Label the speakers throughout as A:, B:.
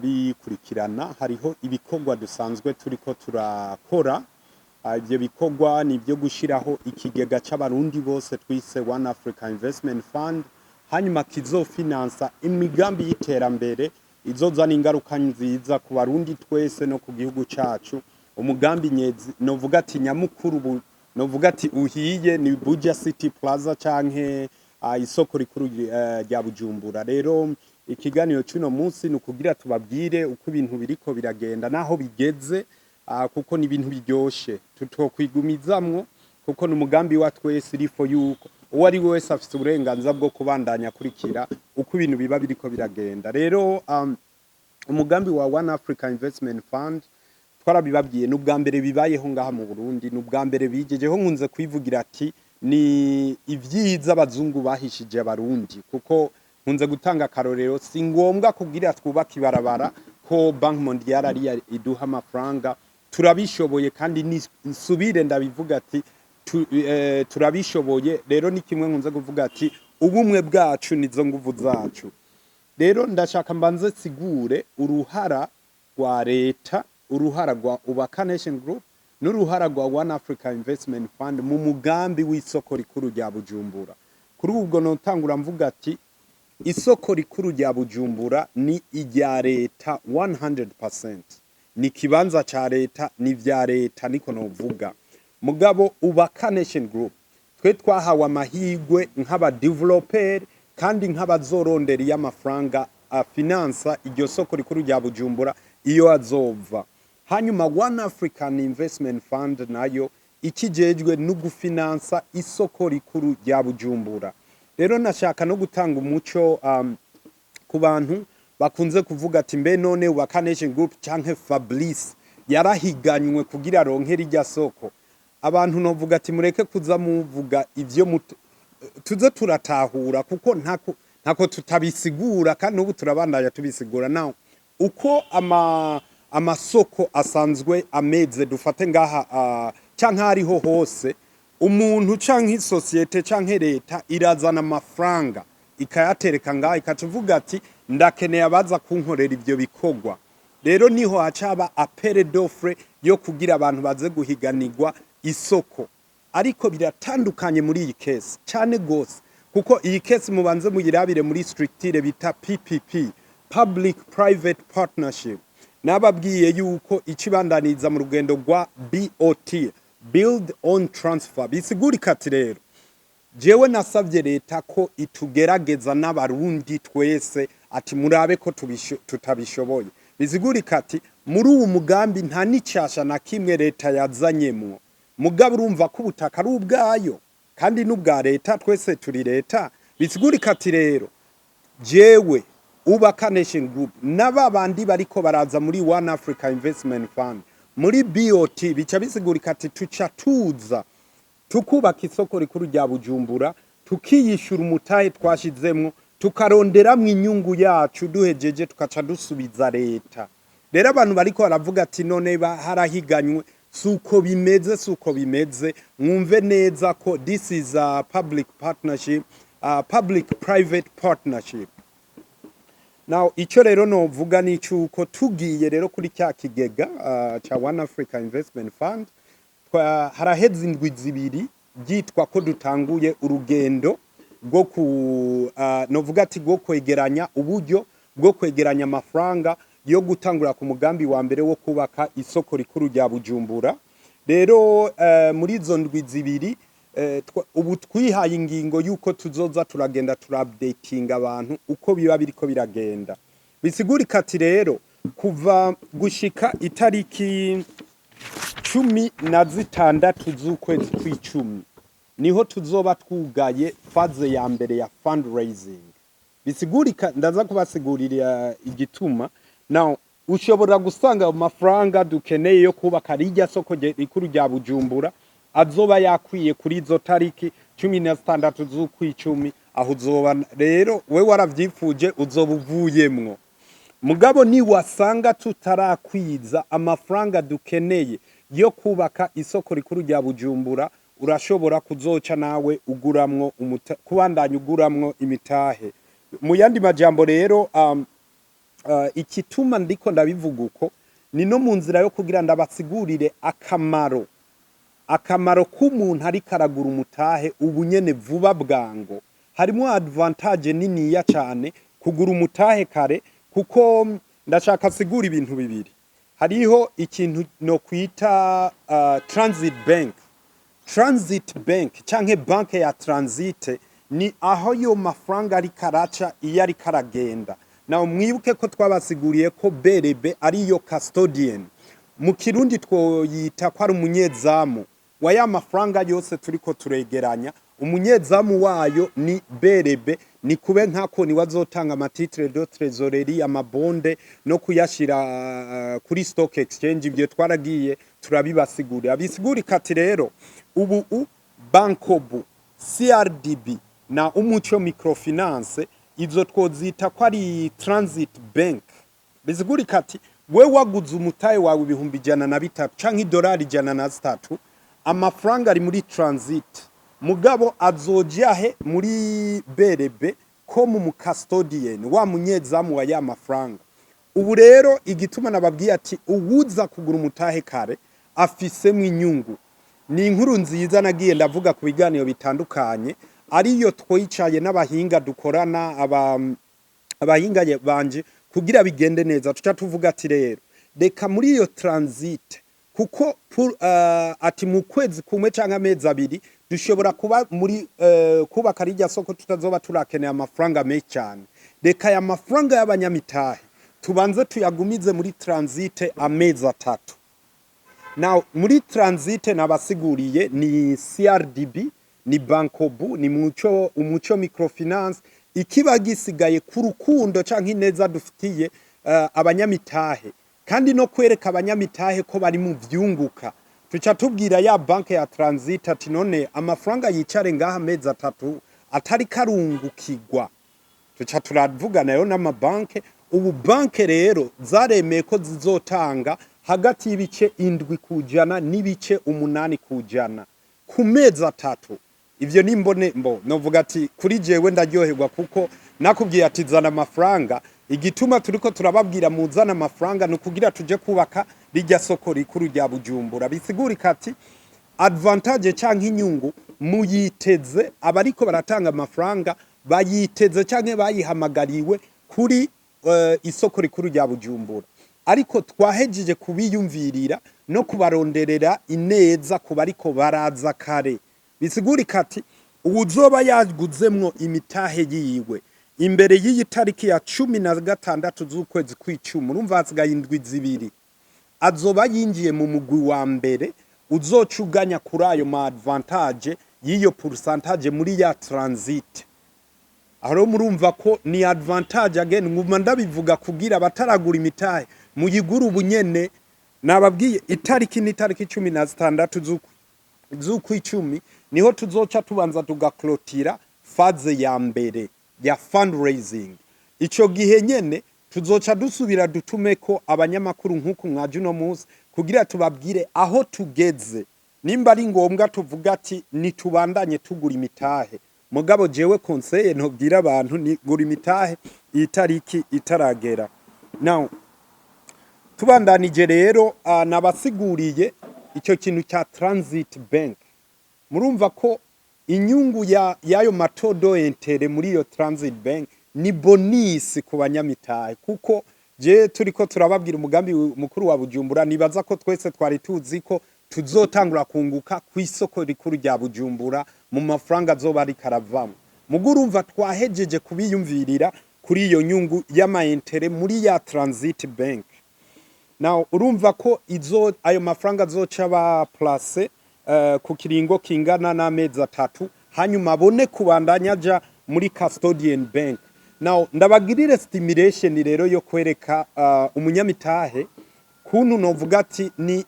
A: murabikurikirana hariho ibikorwa dusanzwe turiko turakora. Ivyo bikorwa ni byo gushiraho ikigega c'abarundi bose twise One Africa Investment Fund, hanyuma kizofinansa imigambi y'iterambere izozana ingaruka nziza ku barundi twese no ku gihugu cacu. Umugambi nyezi novuga ati nyamukuru novuga ati uhiye ni Buja City Plaza canke isoko rikuru rya Bujumbura. Rero ikiganiro cy'uno munsi ni ukugira tubabwire uko ibintu biriko biragenda naho bigeze, kuko ni ibintu biryoshe tutokwigumizamwo, kuko ni umugambi wa twese irifo yuko uwo ari wese afite uburenganzira bwo kubandanya kurikira uko ibintu biba biriko biragenda. Rero umugambi wa One Africa Investment Fund twarabibabwiye n'ubwa mbere bibayeho ngaha mu Burundi, n'ubwa mbere bigejeho nkunze kwivugira ati ni ivyiza abazungu bahishije abarundi, kuko nkunze gutanga akarorero si ngombwa kugira twubaka ibarabara ko Bank Mondiale ari iduha amafaranga, turabishoboye kandi nisubire ndabivuga ati turabishoboye. Rero ni kimwe nkunze kuvuga ati ubumwe bwacu nizo nguvu zacu. Rero ndashaka mbanze sigure uruhara rwa leta, uruhara rwa Ubaka Nation Group n'uruhara rwa One Africa Investment Fund mu mugambi w'isoko rikuru rya Bujumbura. Kuri ubwo notangura mvuga ati isoko rikuru rya Bujumbura ni irya leta 100%, ni kibanza ca leta, ni vya leta niko novuga. Mugabo Ubaka Nation Group twe twahawe amahigwe nk'aba developer kandi nk'abazorondera y'amafaranga finansa iryo soko rikuru rya Bujumbura iyo azova. Hanyuma One African Investment Fund nayo ikijejwe no gufinansa isoko rikuru rya Bujumbura. Rero nashaka no gutanga umuco ku bantu bakunze kuvuga ati mbe none Ubaka Nation Group canke Fablice yarahiganywe kugira ronkera irya soko. Abantu novuga ati mureke kuza muvuga ivyo tuze turatahura, kuko ntako tutabisigura kandi ubu turabandanya tubisigura. Naho uko amasoko asanzwe ameze dufate ngaha canke hariho hose, umuntu canke isosiyete canke leta irazana amafaranga ikayatereka ngaha ikatuvuga ati ndakeneye abaza kunkorera ivyo bikorwa. Rero niho hacaba appel d'offre yo kugira abantu baze guhiganirwa isoko. Ariko biratandukanye muri iyi case cyane gose, kuko iyi case mubanze muyirabire muri structure bita PPP, Public Private Partnership. Nababwiye yuko ikibandaniza mu rugendo rwa BOT, Build on Transfer. Bisigurika ati rero jewe nasavye leta ko itugerageza n'abarundi twese ati murabe ko tutabishoboye. Bisigurika ati muri uwo mugambi nta nicasha na kimwe leta yazanyemwo, mugabo urumva ko ubutaka ari ubwayo kandi n'ubwa leta, twese turi leta. Bisigurika ati rero jewe Ubaka Nation Group n'ababandi bariko baraza muri One Africa Investment Fund muri BOT bica bisigurika ati tuca tuza tukubaka isoko rikuru rya Bujumbura, tukiyishura umutahe twashizemwo, tukaronderamwo inyungu yacu, duhejeje tukaca dusubiza leta. Rero abantu bariko baravuga ati none harahiganywe, suko bimeze, mwumve neza ko this is a public partnership, public private partnership. Now ico rero novuga ni cyuko tugiye rero kuri cya kigega cha One Africa Investment Fund, haraheze indwi zibiri byitwa ko dutanguye urugendo bwo novuga ati bwo kwegeranya uburyo bwo kwegeranya amafaranga yo gutangura ku mugambi wa mbere wo kubaka isoko rikuru rya Bujumbura. Rero muri izo ndwi zibiri ubu twihaye ingingo yuko tuzoza turagenda turupdating abantu uko biba biriko biragenda. Bisigurika ati rero kuva gushika itariki 16 z'ukwezi kw'icumi niho tuzoba twugaye faze ya mbere ya fundraising. Bisigurika ndaza kubasigurira igituma. Now ushobora gusanga amafaranga dukeneye yo kubaka rijya soko rikuru rya Bujumbura azoba yakwiye kuri izo tariki 16 z'ukw'icumi, aho uzoba rero we waravyifuje uzoba uvuyemwo. Mugabo ni wasanga tutarakwiza amafaranga dukeneye yo kubaka isoko rikuru rya Bujumbura, urashobora kuzoca nawe uguramwo kubandanya uguramwo imitahe. Mu yandi majambo rero ikituma ndiko ndabivuga uko ni no mu nzira yo kugira ndabasigurire akamaro k'umuntu ari karagura umutahe ubunyene vuba bwango. Harimo advantage niniya cyane kugura umutahe kare, kuko ndashaka sigura ibintu bibiri. Hariho ikintu no kwita transit bank canke banke ya transit, ni aho yo mafaranga ari karaca iyo ari karagenda. Naho mwibuke ko twabasiguriye ko berebe ari yo custodian, mu kirundi twoyita ko ari umunyezamu wa ya mafaranga yose turiko turegeranya. Umunyezamu wayo ni berebe, ni kube nkako ni wazotanga amatitre de trésorerie, amabonde no kuyashira kuri stock exchange. Ibyo twaragiye turabibasigurira. Abisiguri kati rero ubu bankobu, CRDB na umuco microfinance, izo twozita ko ari transit bank. Bisiguri kati we waguze umutahe wawe 1,300 canke $103, amafaranga ari muri transit, mugabo azojahe muri berebe ko mu custodian wa munyezamu wa ya mafaranga. Ubu rero igituma nababwiye ati uwuza kugura umutahe kare afisemo inyungu. Ni inkuru nziza nagiye ndavuga ku biganiro bitandukanye, ariyo twicaye n'abahinga dukorana, abahinga banje kugira bigende neza. Tuca tuvuga ati rero reka muri iyo transit, kuko ati mu kwezi kumwe canke amezi abiri dushobora kuba muri kubaka rijya soko tutazoba turakeneye amafaranga menshi cyane. Reka ya mafaranga y'abanyamitahe tubanze tuyagumize muri transit amezi 3. Now muri transit nabasiguriye ni CRDB, ni bankobu, ni umuco microfinance. Ikiba gisigaye ku rukundo canke neza dufitiye abanyamitahe, kandi no kwereka abanyamitahe ko bari mu vyunguka. Tuca tubwira ya banke ya transit ati none amafaranga yicare ngaha amezi 3 atari karungukirwa. Tuca turavuga nayo n'amabanke. Ubu banke rero zaremeye ko zizotanga hagati y'ibice 7 kujana n'ibice 8 kujana ku mezi 3. Ivyo nimbone novuga ati kuri jewe ndaryoherwa, kuko nakubwiye ati zana amafaranga. Igituma turiko turababwira muzana amafaranga no kugira tuje kubaka rijya soko rikuru rya Bujumbura. Bisiguri kati advantage canke inyungu muyiteze, abariko baratanga amafaranga bayiteze canke bayihamagariwe kuri isoko rikuru rya Bujumbura. Ariko twahejeje kubiyumvirira no kubaronderera ineza kubariko baraza kare. Bisiguri kati uzoba yaguzemwo imitahe yiwe imbere y'iyi tariki ya 16 z'ukwezi kw'icumi, urumva hasigaye 7 azoba yinjiye mu mugwi wa mbere uzocuganya kuri ayo ma advantage y'iyo pourcentage muri ya transit. Aho murumva ko ni advantage again, nguma ndabivuga kugira bataragura imitahe muyigura ubunyene. Nababwiye itariki ni tariki 16 z'ukw'icumi niho tuzoca tubanza tugaklotira faze ya mbere ya fundraising. Ico gihe nyene tuzoca dusubira dutumeko abanyamakuru nk'uko mwaje no munsi kugira tubabwire aho tugeze. Nimba ari ngombwa tuvuga ati nitubandanye tugura imitahe, mugabo jewe conseil ntobwira abantu ni gura imitahe itariki itaragera. Now tubandanije rero nabasiguriye icyo kintu cya transit bank. Murumva ko inyungu yayo matodo entere muri iyo transit bank ni bonus ku banyamitahe, kuko je turiko turababwira umugambi mukuru wa Bujumbura. Nibaza ko twese twari tuzi ko tuzotangura kunguka ku isoko rikuru rya Bujumbura mu mafaranga azoba ari karavamo. Mugurumva twahejeje kubiyumvirira kuri iyo nyungu y'ama entere muri ya transit bank. Now urumva ko ayo mafaranga azoca ba place ku kiringo kingana n'amezi 3, hanyuma abone kubandanya aja muri custodian bank. Now ndabagirire stimulation rero yo kwereka umunyamitahe kuntu novuga ati ni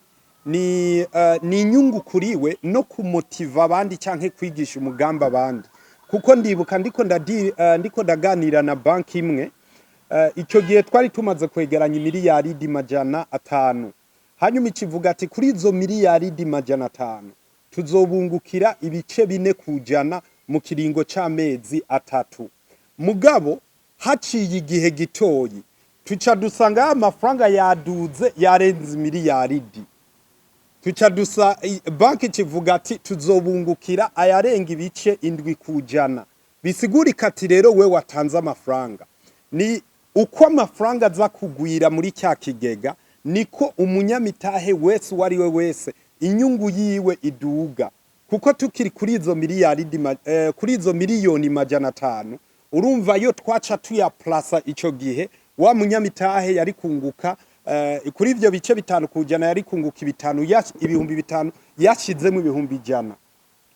A: inyungu kuriwe no kumotiva abandi canke kwigisha umugamba abandi, kuko ndibuka ndiko ndaganira na banki imwe. Icyo gihe twari tumaze kwegeranya miliyaridi 500, hanyuma ikivuga ati kuri izo miliyaridi 500 tuzobungukira ibice 4 kujana mu kiringo c'amezi 3. Mugabo haciye igihe gitoyi tuca dusanga amafaranga yaduze yarenze miliyaridi. Tuca dusa banki kivuga ati tuzobungukira ayarenga ibice indwi kujana. Bisigurika ati rero we watanze amafaranga. Ni uko amafaranga aza kugwira muri cya kigega niko umunyamitahe wese wari we wese inyungu yiwe iduga. Kuko tukiri kuri izo miliyaridi kuri izo miliyoni majana 5 urumva yo twaca tuya plasa ico gihe wa munyamitahe yari kunguka kuri ivyo bice bitanu kujana yari kunguka ibihumbi bitanu yashizemo ibihumbi ijana.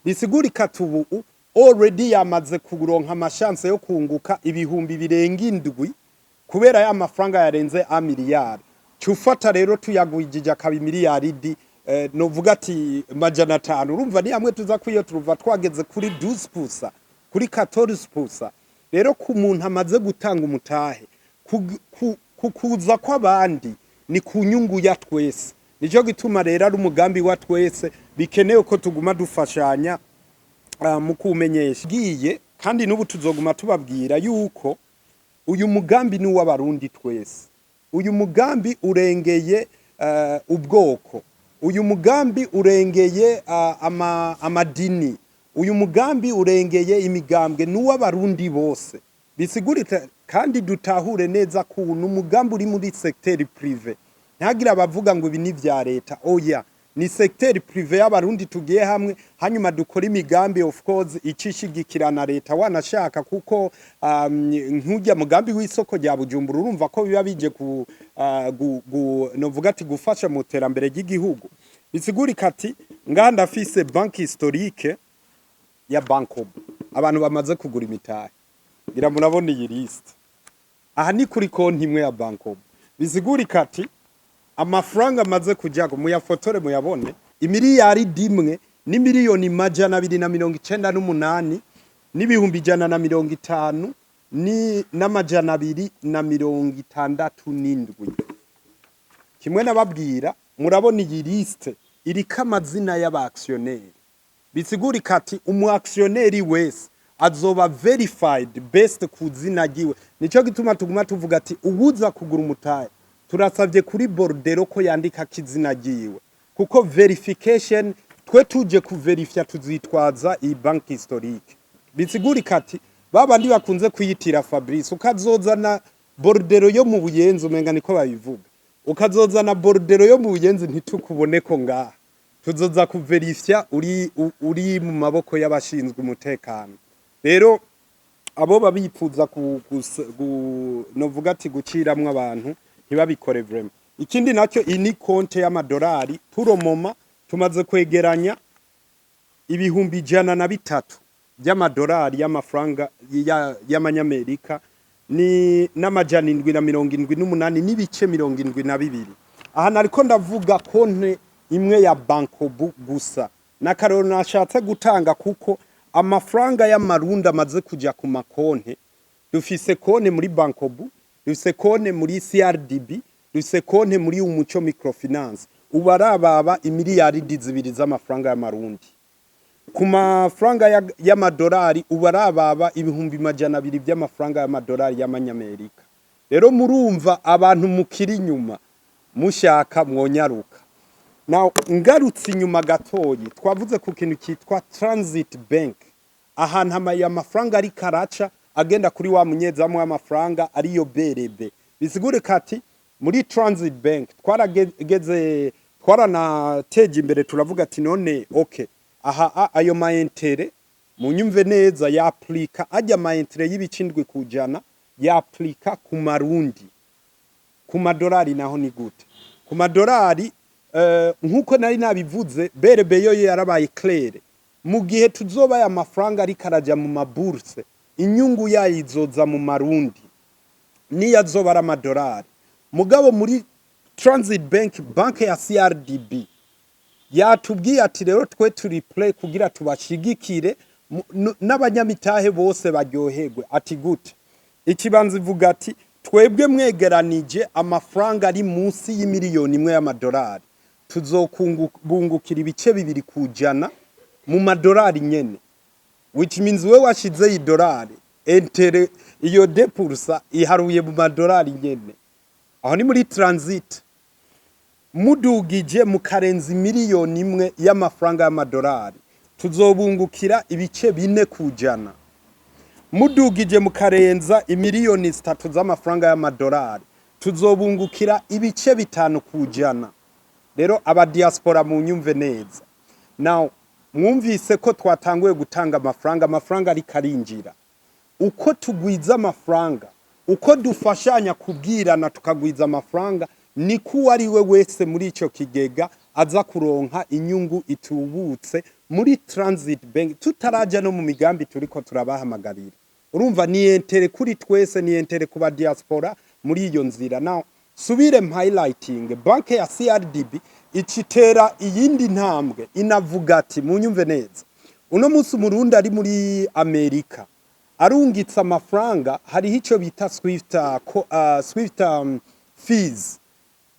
A: Bisigurika tubu already yamaze kuronka amashanse yo kunguka ibihumbi birenga indwi kubera ya mafaranga yarenze amiliyari. Cufata rero tuyagwijije akabi miliyaridi novuga ati majana 5 urumva ni hamwe tuza kwiyo turuva twageze kuri 12% kuri 14%. Rero ku muntu amaze gutanga umutahe kukuza kw'abandi ni ku nyungu ya twese. Nico gituma rero ari umugambi wa twese bikenewe ko tuguma dufashanya mu kumenyesha giye kandi n'ubu tuzoguma tubabwira yuko uyu mugambi ni w'abarundi twese. Uyu mugambi urengeye ubwoko. Uyu mugambi urengeye amadini. Uyu mugambi urengeye imigambwe n'uw'abarundi bose. Bisigurita kandi dutahure neza ko umugambi uri muri secteur privé. Ntagira abavuga ngo ibi ni vya leta. Oya, ni secteur privé y'abarundi tugiye hamwe hanyuma dukora imigambi of course icishigikirana leta wanashaka kuko nkujya mugambi w'isoko rya Bujumbura urumva ko biba bije ku novuga ati gufasha mu terambere ry'igihugu. Bisigurika ati nganda afise banki historique ya Bankob abantu bamaze kugura imitahe ngira murabona iyi list aha ni kuri konti imwe ya Bankob. Bisigurika ati amafaranga amaze kujago muyafotore muyabone imiliyaridi imwe ni miliyoni majana 298 n'ibihumbi 150 ni n'amajana 267 kimwe nababwira murabona iyi liste iriko amazina y'abaaktionnaire. Bisigurika ati umuaktionnaire wese azoba verified based ku zina giwe. Nico gituma tuguma tuvuga ati ubuza kugura umutahe turasabye kuri bordero ko yandika kizina giwe kuko verification twe tuje kuverifya tuzitwaza iyi banki historique. Bisigurika ati babandi bakunze kuyitira Fabrice ukazozana bordero yo mu Buyenzi umenga niko babivuga ukazozana bordero yo mu Buyenzi ntitukubone ko ngaha tuzoza kuverifya uri mu maboko y'abashinzwe umutekano. Rero abo babipfuza novuga ati guciramwe abantu ntibabikore vraiment. Ikindi nacyo ini konte y'amadolari turomoma tumaze kwegeranya ibihumbi 103 by'amadolari y'amafaranga y'amanyamerika ni n'amajana 778 n'ibice 72. Aha nariko ndavuga konte imwe ya Bankob gusa nakarero nashatse gutanga kuko amafaranga y'amarundi amaze kuja ku makonte. Dufise konte muri Bankob, dufise konte muri CRDB, dufise konte muri umuco microfinance. Ubarababa imiliyaridi 2 z'amafaranga y'amarundi. Ku mafaranga y'amadolari ubarababa ibihumbi 200 by'amafaranga y'amadolari y'amanyamerika. Rero murumva abantu mukiri nyuma mushaka mwonyaruka. Now ngarutse inyuma gatoyi twavuze ku kintu kitwa transit bank ahantu amafaranga ari karaca agenda kuri wa munyezamu w'amafaranga ariyo BRB. Bisigurika ati muri transit bank twaranateje imbere turavuga ati none okay aha ayo maentere munyumve neza ya aplika ajya maentere y'ibicindwe kujana ya aplika ku marundi ku madolari naho ni gute ku madolari nkuko nari nabivuze BRB yo yarabaye claire mu gihe tuzoba ya mafaranga ari karaja mu maburse inyungu yayizoza mu marundi ni yazoba ara madolari mugabo muri transit bank ya CRDB yatubwiye ati rero twe turi play kugira tubashigikire n'abanyamitahe bose baryoherwe ati gute ikibanza ivuga ati twebwe mwegeranije amafaranga ari munsi y'imiliyoni imwe y'amadolari tuzokungukira ibice 2 kujana mu madolari nyene which means we washize idolari entere iyo depursa iharuye mu madolari nyene aho ni muri transit mudugije mukarenza miliyoni imwe y'amafaranga y'amadolari tuzobungukira ibice 4 kujana. Mudugije mukarenza imiliyoni 3 z'amafaranga y'amadolari tuzobungukira ibice 5 kujana. Rero aba diaspora mu nyumve neza. Now mwumvise ko twatanguye gutanga amafaranga ari karinjira. Uko tugwiza amafaranga, uko dufashanya kubwirana tukagwiza amafaranga, niku ari we wese muri ico kigega aza kuronka inyungu itubutse muri transit bank tutaraja no mu migambi turiko turabahamagarira. Urumva ni entere kuri twese, ni entere kuba diaspora muri iyo nzira. Now subire highlighting banke ya CRDB icitera iyindi ntambwe inavuga ati munyumve neza. Uno munsi umurundi ari muri Amerika arungitsa amafaranga, hari ico bita Swift fees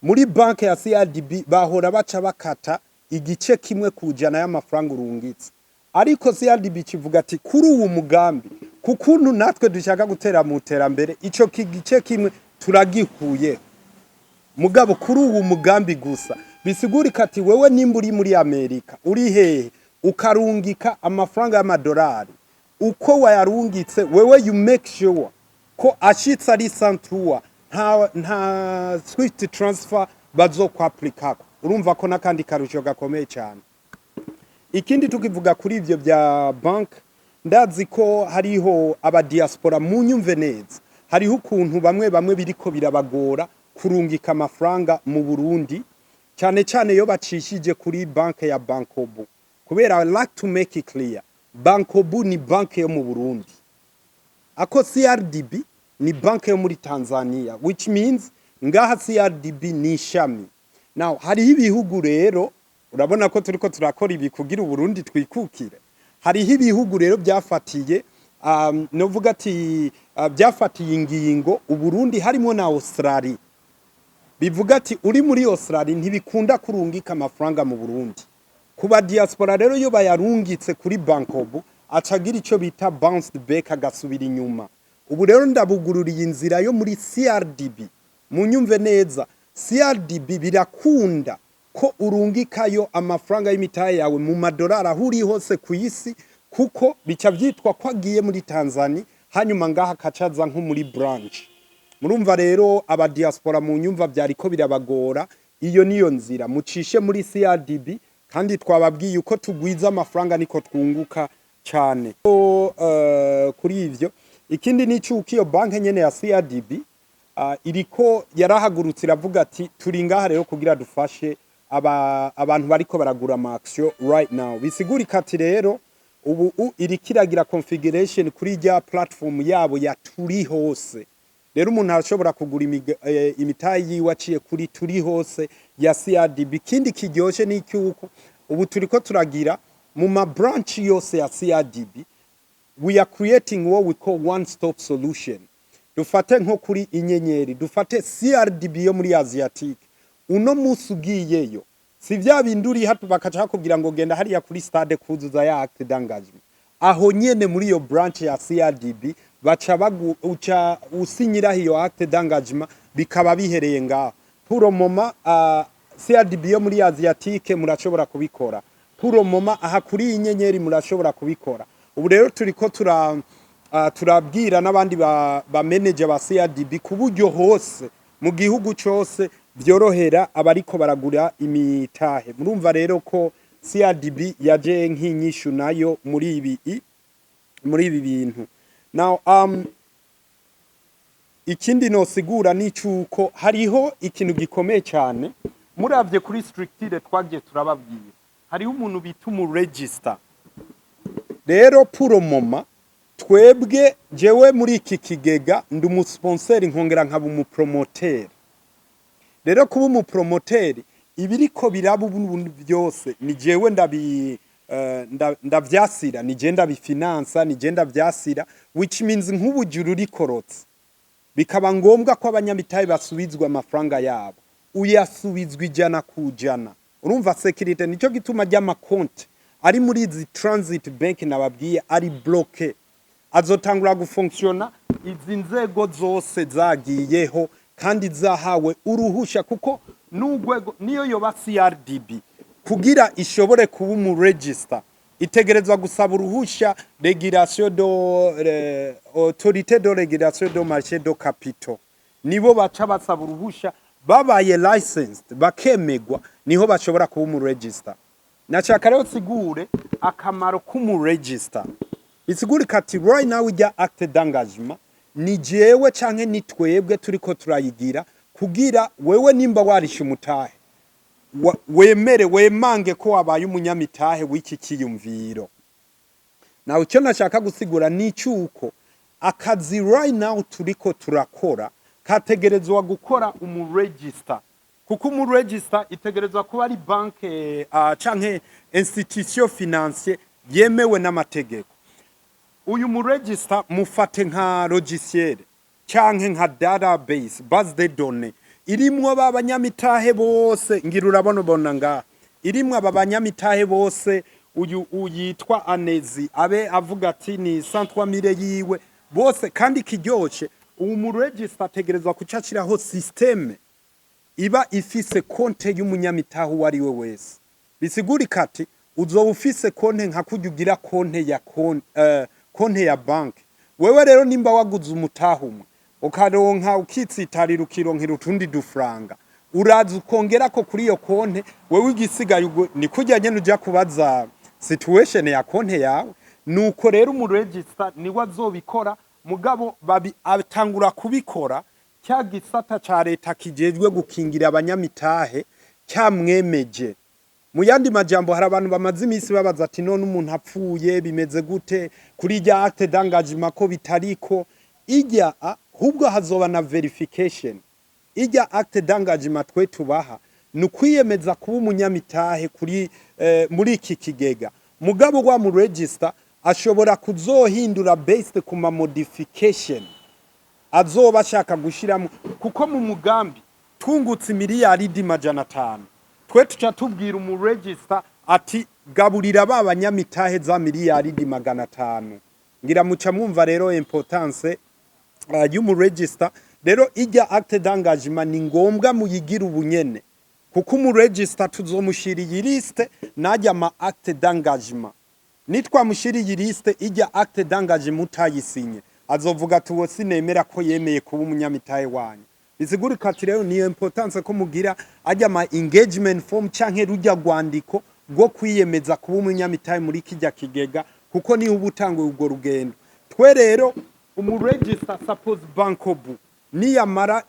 A: muri banke ya CRDB bahora baca bakata igice kimwe kujana y'amafaranga urungitse. Ariko CRDB kivuga ati kuri uwo mugambi kukuntu natwe dushaka gutera mu terambere ico kigice kimwe turagihuye. Mugabo kuri uwo mugambi gusa bisigurika ati wewe nimba uri muri Amerika uri hehe ukarungika amafaranga y'amadolari, uko wayarungitse wewe you make sure ko ashitse ari santrua nta swift transfer bazokwapplicako. Urumva ko nakandi karusho gakomeye cyane. Ikindi tukivuga kuri ivyo bya bank, ndazi ko hariho aba diaspora mu nyumve neza, hariho ukuntu bamwe biriko birabagora kurungika amafaranga mu Burundi, cyane cyane yo bacishije kuri banke ya Bankobu. Kubera I like to make it clear, Bankobu ni banke yo mu Burundi, ako CRDB ni banke yo muri Tanzania, which means ngaha CRDB ni ishami. Now hariho ibihugu rero, urabona ko turiko turakora ibi kugira Burundi twikukire. Hariho ibihugu rero byafatiye novuga ati byafatiye ingingo Uburundi harimo na Australia. Bivuga ati uri muri Australia ntibikunda kurungika amafaranga mu Burundi. Kuba diaspora rero yo bayarungitse kuri Bankobu acagira ico bita bounced back agasubira inyuma. Ubu rero ndabugururiye inzira yo muri CRDB. Mu nyumve neza, CRDB birakunda ko urungikayo amafaranga y'imitahe yawe mu madolari ahuri hose ku isi, kuko bica vyitwa ko agiye muri Tanzania hanyuma ngaha kacaza nko muri branch. Murumva rero aba diaspora mu nyumva byariko birabagora, iyo niyo nzira mucishe muri CRDB kandi twababwiye uko tugwiza amafaranga niko twunguka cyane. Kuri ivyo ikindi ni cyuko iyo banke nyene ya CRDB iriko yarahagurutse iravuga ati turi ngaha rero kugira dufashe abantu bariko baragura ama action right now. Bisigurika ati rero ubu irikiragira configuration kuri ya platform yabo ya turi hose. Rero umuntu arashobora kugura imitayi yiwaciye kuri turi hose ya CRDB. Kindi kiryoshe ni cyuko ubu turiko turagira mu ma branch yose ya CRDB, we are creating what we call one stop solution. Dufate nko kuri inyenyeri, dufate CRDB yo muri Asiatique. Uno musi ugiyeyo si vya binduri hatu bakaca hakubwira ngo genda hariya kuri stade kuzuza ya acte d'engagement. Aho nyene muri yo branch ya CRDB baca uca usinyira hiyo acte d'engagement bikaba bihereye ngaho. Puro moma CRDB yo muri Asiatique murashobora kubikora. Puro moma aha kuri inyenyeri murashobora kubikora. Ubu rero turiko turabwira n'abandi ba manager ba CRDB ku buryo hose mu gihugu cyose byorohera abariko baragura imitahe. Murumva rero ko CRDB yaje nk'inyishu nayo muri ibi bintu. Now ikindi no sigura ni cyuko hariho ikintu gikomeye cyane muravye kuri structure twagiye turababwiye. Hariho umuntu bita mu register. Rero puro moma twebwe jewe muri iki kigega ndi umusponsor nkongera nkaba umupromoter. Rero kuba umupromoter ibiriko biraba ubuntu byose ni jewe ndavyasira, ni je ndabifinansa, ni je ndavyasira, which means nk'ubujuru rikorotse bikaba ngombwa ko abanyamitahe basubizwa amafaranga yabo, uyasubizwa ijana kujana. Urumva security nico gituma ry'ama konti ari muri izi transit bank nababwiye ari bloqué, azotangura gufunctiona izi nzego zose zagiyeho kandi zahawe uruhusha kuko n'urwego niyo yoba CRDB kugira ishobore kuba mu register itegerezwa gusaba uruhusha régulation autorité de régulation de marché de capitaux nibo baca basaba uruhusha babaye licensed bakemegwa niho bashobora kuba mu register. Nachaka rero sigure akamaro k'umu register isigure kati right now ijya acte d'engagement ni jewe canke ni twebwe turiko turayigira kugira wewe nimba warisha umutahe wemere wemange ko wabaye umunyamitahe w'iki kiyumviro. Nawe icyo nashaka gusigura ni cyuko akazi right now turiko turakora kategerezwa gukora umu register kuko umu register itegerezwa kuba ari banke canke institution financier yemewe n'amategeko. Uyu mu register mufate nka logiciel canke nka database base de données irimwo babanyamitahe bose ngira urabona nga irimwo abanyamitahe bose uyu uyitwa Anezi abe avuga ati ni 103,000 yiwe bose kandi kiryoshe uyu mu register ategerezwa kucaciraho systeme iba ifise konte y'umunyamitahe wari we wese bisiguri kati uzoba ufise konte nka kujugira konte ya bank wewe rero nimba waguze umutahumwe ukaronka ukitsitarira ukironkera utundi dufranga uraza ukongera ko kuri iyo konte wewe igisigaye ni kujya nyene uja kubaza situation ya konte yawe nuko rero mu register ni wazobikora mugabo atangura kubikora cya gisata ca leta kijejwe gukingira abanyamitahe cyamwemeje. Mu yandi majambo hari abantu bamaze imisi babaza ati none umuntu apfuye bimeze gute kuri rya acte d'engagement ko bitariko ijya ahubwo hazoba na verification. Ijya acte d'engagement twe tubaha nukwiyemeza kuba umunyamitahe kuri muri iki kigega mugabo wa mu register ashobora kuzohindura based ku ma modification azoba ashaka gushiramo kuko mu mugambi tungutse miliyaridi majana 5 twe tuca tubwira umu register ati gaburira babanyamitahe za miliyaridi 500 ngira muca mwumva rero importance y'umu register rero ijya acte d'engagement ni ngombwa muyigira ubunyene kuko umu register tuzomushiriye liste najya ma acte d'engagement nitwa mushiriye liste ijya acte d'engagement utayisinye azovuga ati wo sinemera ko yemeye kuba umunyamitahe wanyu bisiguri kati rero ni importance ko mugira ajya ma engagement form canke rujya gwandiko rwo kwiyemeza kuba umunyamitahe muri kijya kigega kuko ni ubutangwe ubwo rugendo twe rero umu register suppose bankobu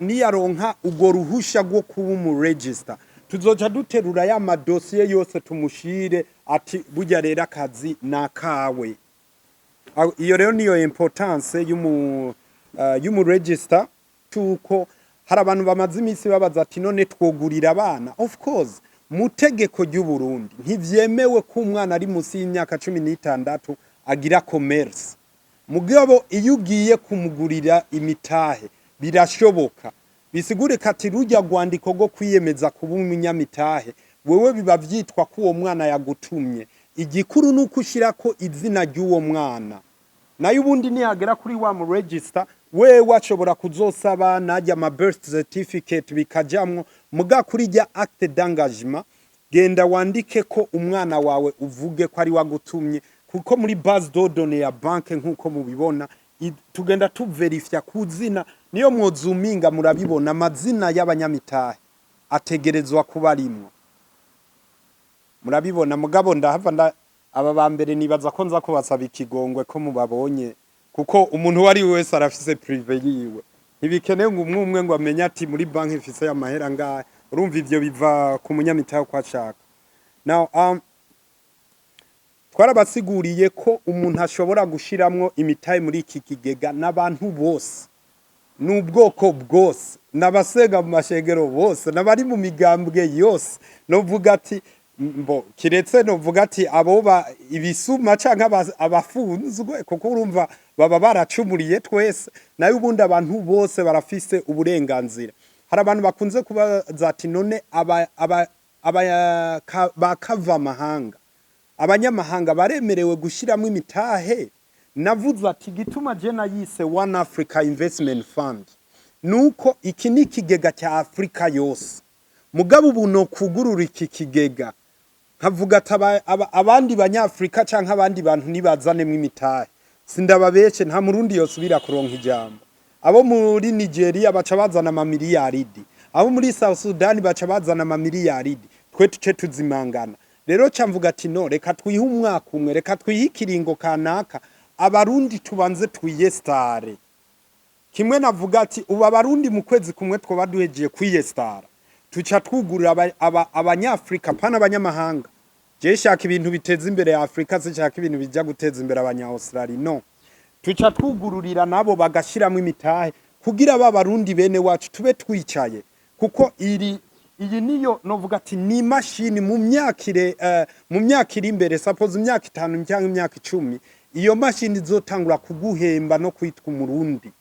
A: niyaronka ubwo ruhusha rwo kuba umu register tuzoja duterura ya madosiye yose tumushire ati burya rero akazi nakawe. Iyo rero niyo importance y'umu register tuko hari abantu bamaze imisi babaza ati none twogurira abana of course mu tegeko ry'u Burundi ntivyemewe ko umwana ari musi y'imyaka 16 agira commerce mugabo iyo ugiye kumugurira imitahe birashoboka bisigure kati rujya gwandiko go kwiyemeza kuba umunyamitahe wewe biba vyitwa ko uwo mwana yagutumye igikuru nuko ushirako izina ry'uwo mwana nayo ubundi nihagera kuri wa mu register wewe ashobora kuzosaba najya ma birth certificate bikajamwo muga kuri rya acte d'engagement genda wandike ko umwana wawe uvuge ko ari wagutumye kuko muri base de données ya banke nkuko mubibona tugenda tuverifya kuzina niyo mwozuminga murabibona amazina y'abanyamitahe ategerezwa kuba arimwo murabibona mugabo ndahava aba bambere nibaza ko nza kubasaba ikigongwe ko mubabonye kuko umuntu wari wese arafise prive yiwe ntibikeneye ngo umwe ngo amenye ati muri banki ifise y'amahera ngahe urumva ivyo biva ku munyamitahe kwa shaka. Now twarabasiguriye ko umuntu ashobora gushiramwo imitahe muri iki kigega n'abantu bose n'ubwoko bwose n'abasega mu mashengero bose n'abari mu migambwe yose novuga ati mbo kiretse novuga ati abo ibisuma canke abafunzwe kuko urumva baba baracumuriye twese nayo ubundi abantu bose barafise uburenganzira. Hari abantu bakunze kubaza ati none bakava mahanga abanyamahanga baremerewe gushiramo imitahe navuze ati gituma je nayise One Africa Investment Fund nuko iki ni ikigega cya Afrika yose mugabo ubu no kugurura iki kigega nkavuga ati abandi banyafrika canke abandi bantu nibazanemwe imitahe sindababeshe nta murundi yosubira kuronka ijambo abo muri Nigeria baca bazana amamiliyaridi abo muri South Sudan baca bazana amamiliyaridi twe tuce tuzimangana rero camvuga ati no reka twihe umwaka umwe reka twihe ikiringo kanaka abarundi tubanze twiyestare kimwe navuga ati ubu abarundi mu kwezi kumwe twoba duhejeje kwiyestara tuca twugurira abanyafrika pana abanyamahanga je shaka ibintu biteza imbere ya Afrika shaka ibintu bijya guteza imbere abanya-Australia no tuca twugururira nabo bagashiramo imitahe kugira abarundi bene wacu tube twicaye kuko iyi niyo novuga ati ni machine mu myakire imbere suppose imyaka 5 cyangwa imyaka 10 iyo machine izotangura kuguhemba no kwitwa umurundi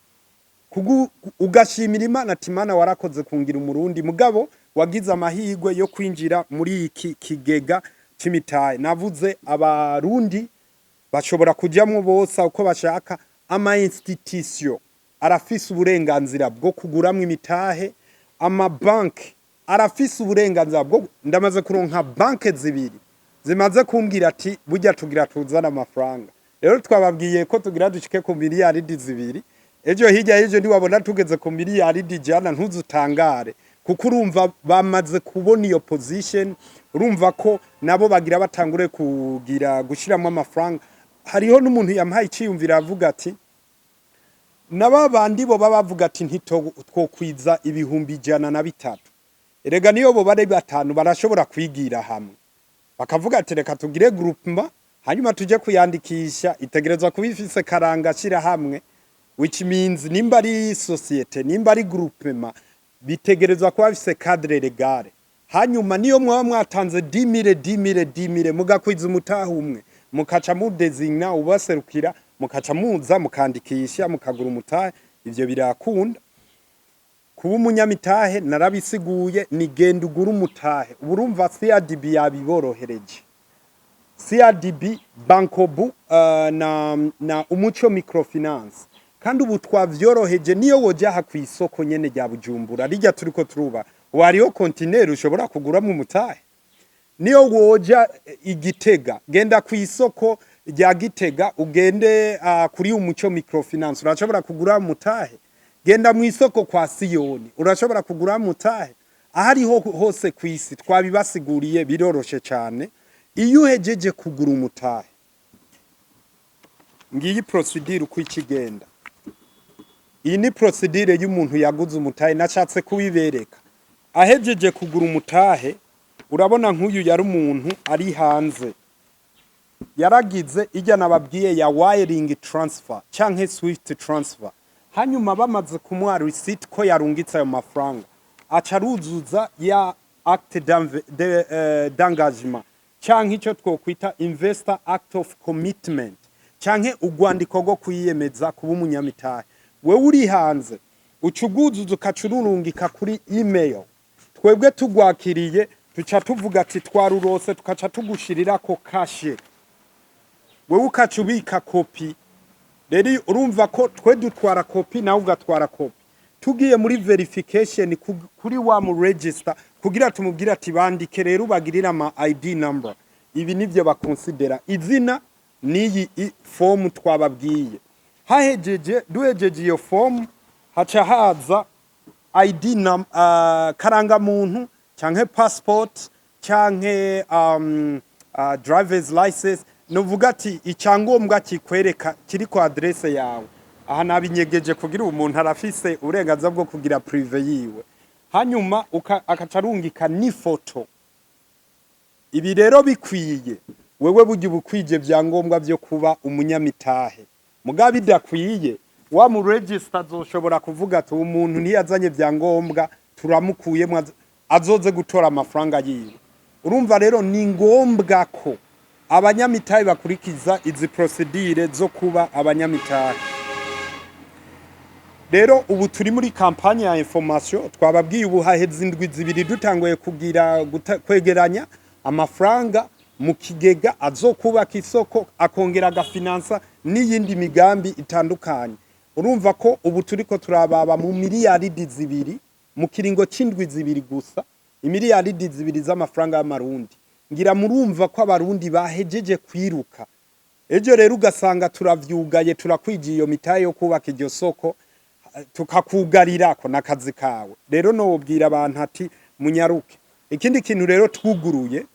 A: ugashimira Imana ati Imana warakoze kungira umurundi mugabo wagize amahirwe yo kwinjira muri iki kigega c'imitahe navuze abarundi bashobora kujyamo bose uko bashaka ama institution arafise uburenganzira bwo kuguramwe imitahe ama banki arafise uburenganzira bwo ndamaze kuronka banki zibiri zimaze kumbwira ati burya tugira tuzana amafaranga rero twababwiye ko tugira dushike ku miliyaridi zibiri ejo hirya ejo ndiwabona tugeze ku miliyaridi jana ntuzutangare kuko urumva bamaze kubona iyo position urumva ko nabo bagira batangure kugira gushiramo amafaranga hariho n'umuntu yampaye iciyumvira avuga ati nababandi bo bavuga ati ntitokwiza ibihumbi 103 erega niyo bo bare batanu barashobora kwigira hamwe bakavuga ati reka tugire groupement hanyuma tuje kuyandikisha itegerezwa kubifise karanga shira hamwe which means nimba ari societe nimba ari groupement bitegerezwa kuba bifise cadre legale hanyuma niyo mwaba mwatanze 10,000 mugakwiza umutahe umwe mukaca mu designa ubaserukira mukaca muza mukandikisha mukagura umutahe ivyo birakunda kuba umunyamitahe narabisiguye ni genda ugura umutahe urumva CRDB yabiborohereje CRDB Bankobu na umuco microfinance kandi ubu twavyoroheje niyo wojaha ku isoko nyene rya Bujumbura rijya turiko turuba wariyo container ushobora kugura mu mutahe niyo woja igitega genda ku isoko rya Gitega ugende kuri umuco microfinance urashobora kugura mutahe genda mu isoko kwa Siyoni urashobora kugura mutahe ahariho hose kwisi twabibasiguriye biroroshe cyane iyo uhejeje kugura umutahe ngiyi procedure uko ikigenda iyi ni procedure y'umuntu yaguze umutahe nashatse kubibereka ahejeje kugura umutahe urabona nk'uyu yari umuntu ari hanze yaragize ijya nababwiye ya wiring transfer canke swift transfer hanyuma bamaze kumwara receipt ko yarungitse ayo mafaranga acaruzuza ya acte d'engagement canke ico twokwita investor act of commitment canke ugwandiko go kwiyemeza kuba umunyamitahe we uri hanze ucuguzuza ukacururungika kuri email twebwe tugwakiriye tuca tuvuga ati twarurose tukaca tugushirira ko kashe we ukacubika kopi rero urumva ko twe dutwara kopi nawe ugatwara kopi tugiye muri verification kuri wa mu register kugira tumubwira ati bandike rero bagirira ama ID number ibi nivyo bakonsidera izina niyi form twababwiye hahejeje duhejeje iyo form haca haza ID karanga muntu canke passport canke driver's license novuga ati icyangombwa kikwereka kiri ku adresse yawe aha nabinyegeje kugira umuntu arafise uburenganzira bwo kugira prive yiwe hanyuma akacarungika ni foto ibi rero bikwiye wewe bugi bukwije byangombwa byo kuba umunyamitahe muga bidakwiye wa mu register zoshobora kuvuga ati umuntu ntiyazanye byangombwa turamukuyemo azoze gutora amafaranga yiwe urumva rero ni ngombwa ko abanyamitahe bakurikiza izi procedure zo kuba abanyamitahe rero ubu turi muri campagne ya information twababwiye ubu haheze indwi zibiri dutangoye kugira kwegeranya amafaranga mu kigega azokubaka isoko akongera gafinansa n'iyindi migambi itandukanye urumva ko ubu turiko turababa mu miliyaridi zibiri mu kiringo c'indwi zibiri gusa imiliyaridi zibiri z'amafaranga y'amarundi ngira murumva ko abarundi bahejeje kwiruka ejo rero ugasanga turavyugaye turakwigiye iyo mitahe yo kubaka iryo soko tukakugarirako n'akazi kawe rero nobwira abantu ati munyaruke ikindi kintu rero twuguruye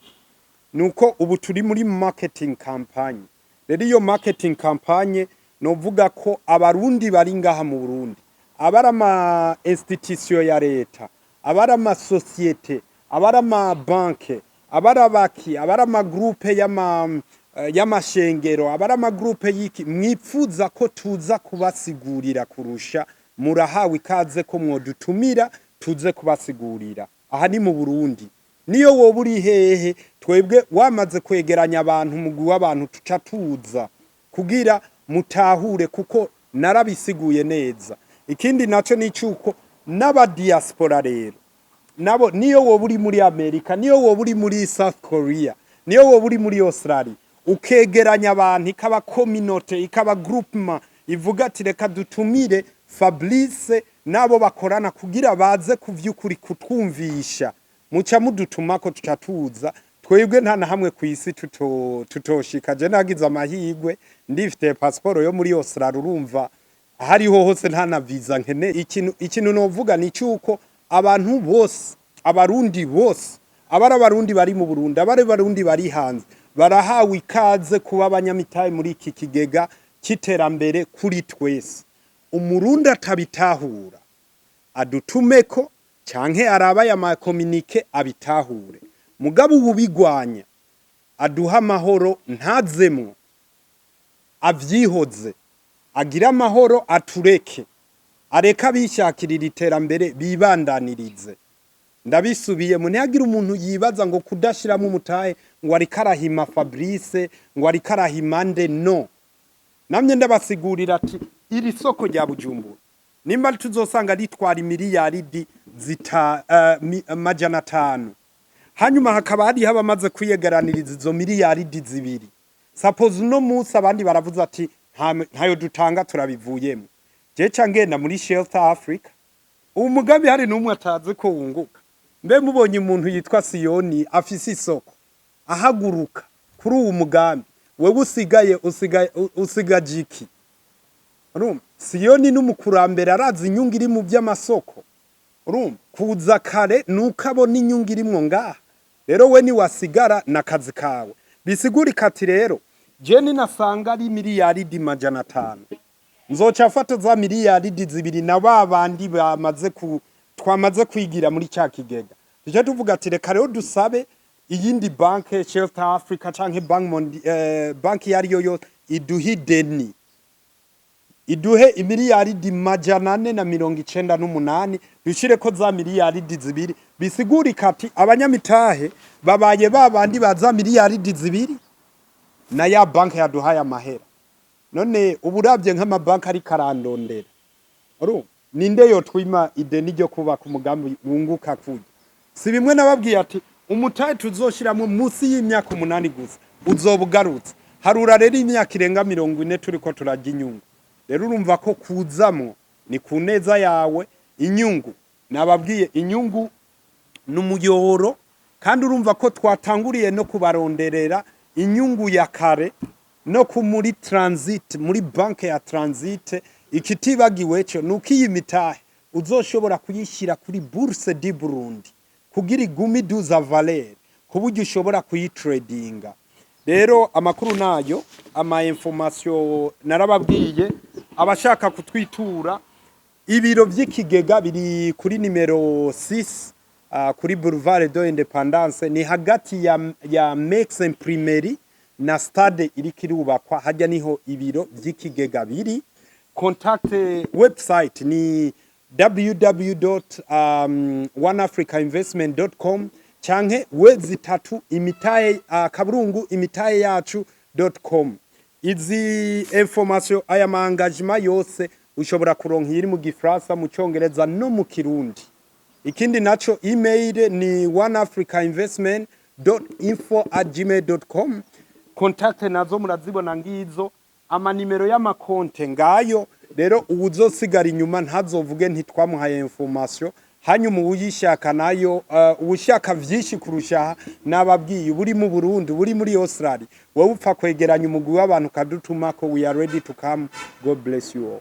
A: nuko ubu turi muri marketing campagne rero iyo marketing campagne novuga ko abarundi bari ngaha mu Burundi abari ama institution ya leta abari ama societe abari ama banke abari abaki abari ama groupe y'amashengero abari ama groupe y'iki mwipfuza ko tuza kubasigurira kurusha murahawe ikaze ko mwodutumira tuze kubasigurira aha ni mu Burundi niyo wowe uri hehe twebwe wamaze kwegeranya abantu mugwi w'abantu tuca tuza kugira mutahure kuko narabisiguye neza ikindi naco ni cyuko n'aba diaspora rero nabo niyo wowe uri muri Amerika niyo wowe uri muri South Korea niyo wowe uri muri Australia ukegeranya abantu ikaba community ikaba groupement ivuga ati reka dutumire Fablice nabo bakorana kugira baze kuvyukuri kutwumvisha muca mudutumako tucatuza twebwe nta na hamwe kwisi tutoshika je nagize amahigwe ndifite passport yo muri Australia urumva hariho hose nta na visa nkene ikintu novuga ni cyuko abantu bose abarundi bose abarundi bari mu Burundi abarundi bari hanze barahawe ikaze kuba abanyamitahe muri iki kigega kiterambere kuri twese umurundi atabitahura adutumeko canke araba ya makomunike abitahure mugabo ubigwanya aduha amahoro ntazemwo avyihoze agira amahoro atureke areka bishakirira iterambere bibandanirize ndabisubiye mu ntiyagira umuntu yibaza ngo kudashiramo umutahe ngo ari karahima Fabrice ngo ari karahimande no namye ndabasigurira ati iri soko rya Bujumbura nimba tuzosanga ritwara imiliyaridi zita majana 5 hanyuma hakaba hari abamaze kwiyegeraniriza izo miliyaridi zibiri suppose no munsi abandi baravuze ati ntayo dutanga turabivuyemo je cangenda muri Shelter Africa umugambi hari numwe atazi ko wunguka mbe mubonye umuntu yitwa Sioni afise isoko ahaguruka kuri uwo mugambi wewe usigajiki urumva Sioni n'umukurambere arazi inyungu iri mu by'amasoko urumva kuza kare nukabona inyungu irimwo ngaha rero we ni wasigara nakazi kawe bisigurika ati rero je ninasanga ari miliyaridi majana 5 nzoca fata za miliyaridi zibiri na babandi twamaze kwigira muri cya kigega tuje tuvuga ati reka rero dusabe iyindi banke Shelter Africa canke banki yariyo yo iduhideni iduhe imiliyaridi majana 498 bishire ko za miliyaridi zibiri bisigurika ati abanyamitahe babaye babandi baza miliyaridi zibiri na ya banki yaduhaye amahera none uburavye nk'amabanki ari karandondera ninde yo twima ideni ryo kubaka umugambi wunguka kuja si bimwe nababwiye ati umutahe tuzoshiramwe munsi y'imyaka 8 gusa uzobugarutse harura rero imyaka irenga 40 turiko turajya inyungu rero urumva ko kuzamwo ni kuneza yawe inyungu nababwiye inyungu n'umuyoro kandi urumva ko twatanguriye no kubaronderera inyungu ya kare no muri transit muri banke ya transit ikitibagiwe cyo nuko iyi mitahe uzoshobora kuyishira kuri bourse du Burundi kugira igumi duza valeur kuburyo ushobora kuyitradinga rero amakuru nayo ama information narababwiye abashaka kutwitura ibiro vy'ikigega biri kuri numero 6 kuri Boulevard de l'Indépendance ni hagati ya Mex Imprimerie na stade iri kirubakwa hajya niho ibiro vy'ikigega biri contact website ni www.oneafricainvestment.com canke wezi3 imitahe kaburungu imitahe yacu.com izi information aya engagement yose ushobora kuronka iri mu Gifransa mu Cyongereza no mu Kirundi ikindi naco email ni oneafricainvestment.info@gmail.com contact nazo murazibona ngizo ama nimero y'amakonte ngayo rero uwuzosigara inyuma ntazovuge ntitwamuhaye information hanyuma uwuyishaka nayo uwushaka vyinshi kurusha nababwiye buri mu Burundi buri muri Australia wowe upfa kwegeranya umugwi w'abantu kadutuma ko we are ready to come. God bless you all.